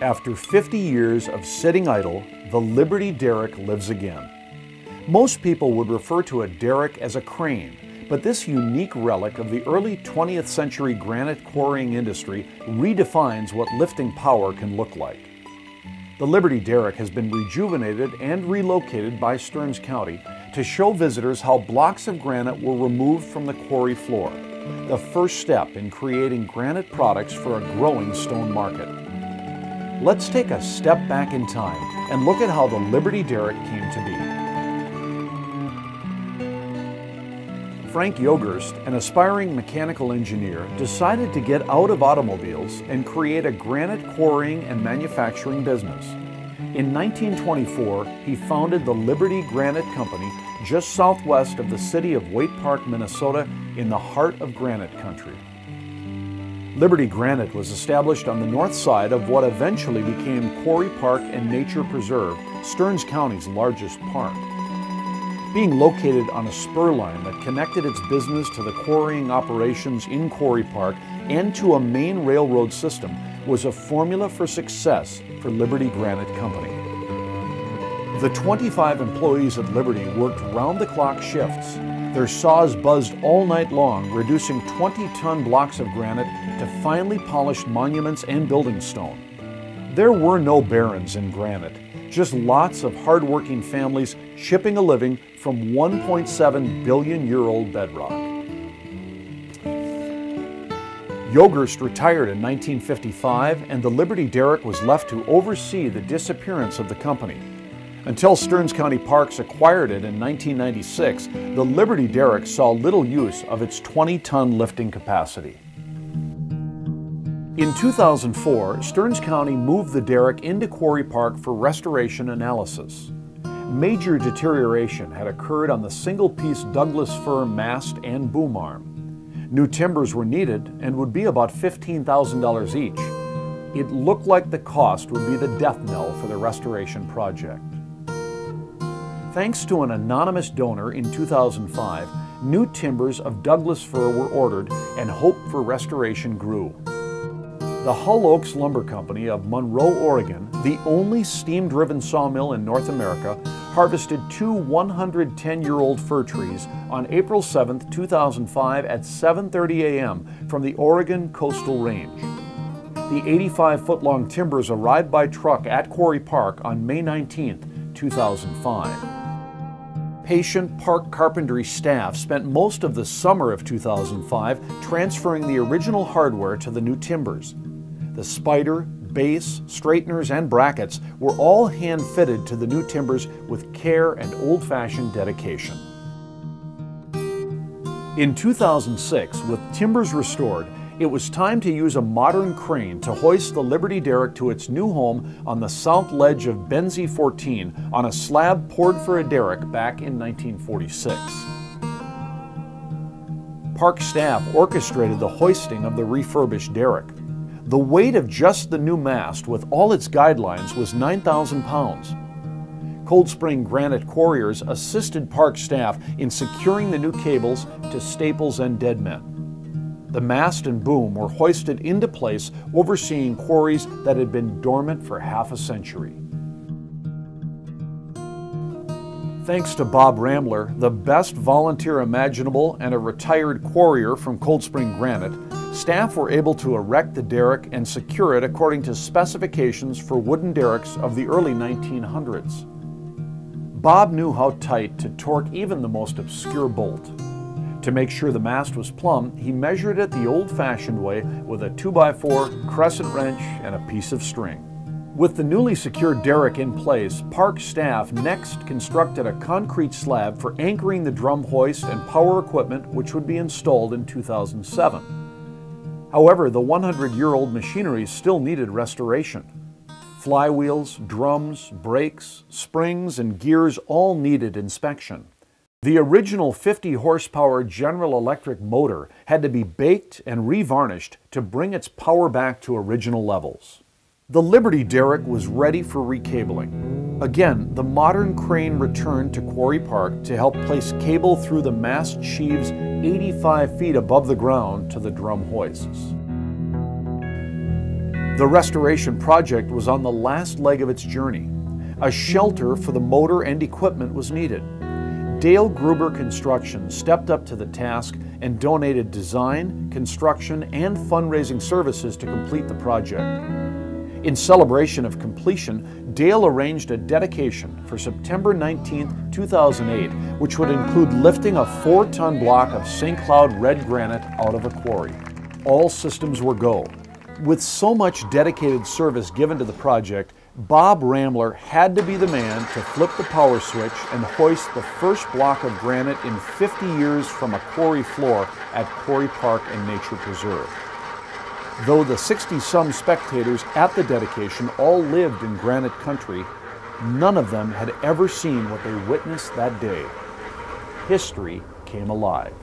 After 50 years of sitting idle, the Liberty Derrick lives again. Most people would refer to a derrick as a crane, but this unique relic of the early 20th century granite quarrying industry redefines what lifting power can look like. The Liberty Derrick has been rejuvenated and relocated by Stearns County to show visitors how blocks of granite were removed from the quarry floor, the first step in creating granite products for a growing stone market. Let's take a step back in time and look at how the Liberty Derrick came to be. Frank Yogerst, an aspiring mechanical engineer, decided to get out of automobiles and create a granite quarrying and manufacturing business. In 1924, he founded the Liberty Granite Company just southwest of the city of Waite Park, Minnesota, in the heart of granite country. Liberty Granite was established on the north side of what eventually became Quarry Park and Nature Preserve, Stearns County's largest park. Being located on a spur line that connected its business to the quarrying operations in Quarry Park and to a main railroad system was a formula for success for Liberty Granite Company. The 25 employees at Liberty worked round-the-clock shifts. Their saws buzzed all night long, reducing 20-ton blocks of granite to finely polished monuments and building stone. There were no barons in granite, just lots of hard-working families chipping a living from 1.7 billion-year-old bedrock. Yogerst retired in 1955, and the Liberty Derrick was left to oversee the disappearance of the company. Until Stearns County Parks acquired it in 1996, the Liberty Derrick saw little use of its 20-ton lifting capacity. In 2004, Stearns County moved the derrick into Quarry Park for restoration analysis. Major deterioration had occurred on the single-piece Douglas fir mast and boom arm. New timbers were needed and would be about $15,000 each. It looked like the cost would be the death knell for the restoration project. Thanks to an anonymous donor in 2005, new timbers of Douglas fir were ordered and hope for restoration grew. The Hull Oaks Lumber Company of Monroe, Oregon, the only steam-driven sawmill in North America, harvested two 110-year-old fir trees on April 7, 2005 at 7:30 a.m. from the Oregon Coastal Range. The 85-foot-long timbers arrived by truck at Quarry Park on May 19, 2005. Patient park carpentry staff spent most of the summer of 2005 transferring the original hardware to the new timbers. The spider, base, straighteners, and brackets were all hand-fitted to the new timbers with care and old-fashioned dedication. In 2006, with timbers restored, it was time to use a modern crane to hoist the Liberty Derrick to its new home on the south ledge of Benzie 14 on a slab poured for a derrick back in 1946. Park staff orchestrated the hoisting of the refurbished derrick. The weight of just the new mast with all its guidelines was 9,000 pounds. Cold Spring Granite quarriers assisted park staff in securing the new cables to staples and dead men. The mast and boom were hoisted into place, overseeing quarries that had been dormant for half a century. Thanks to Bob Rambler, the best volunteer imaginable and a retired quarrier from Cold Spring Granite, staff were able to erect the derrick and secure it according to specifications for wooden derricks of the early 1900s. Bob knew how tight to torque even the most obscure bolt. To make sure the mast was plumb, he measured it the old-fashioned way with a 2x4 crescent wrench and a piece of string. With the newly secured derrick in place, park staff next constructed a concrete slab for anchoring the drum hoist and power equipment, which would be installed in 2007. However, the 100-year-old machinery still needed restoration. Flywheels, drums, brakes, springs, and gears all needed inspection. The original 50-horsepower General Electric motor had to be baked and revarnished to bring its power back to original levels. The Liberty Derrick was ready for recabling. Again, the modern crane returned to Quarry Park to help place cable through the mast sheaves 85 feet above the ground to the drum hoists. The restoration project was on the last leg of its journey. A shelter for the motor and equipment was needed. Dale Gruber Construction stepped up to the task and donated design, construction, and fundraising services to complete the project. In celebration of completion, Dale arranged a dedication for September 19, 2008, which would include lifting a 4-ton block of St. Cloud red granite out of a quarry. All systems were go. With so much dedicated service given to the project, Bob Ramler had to be the man to flip the power switch and hoist the first block of granite in 50 years from a quarry floor at Quarry Park and Nature Preserve. Though the 60-some spectators at the dedication all lived in granite country, none of them had ever seen what they witnessed that day. History came alive.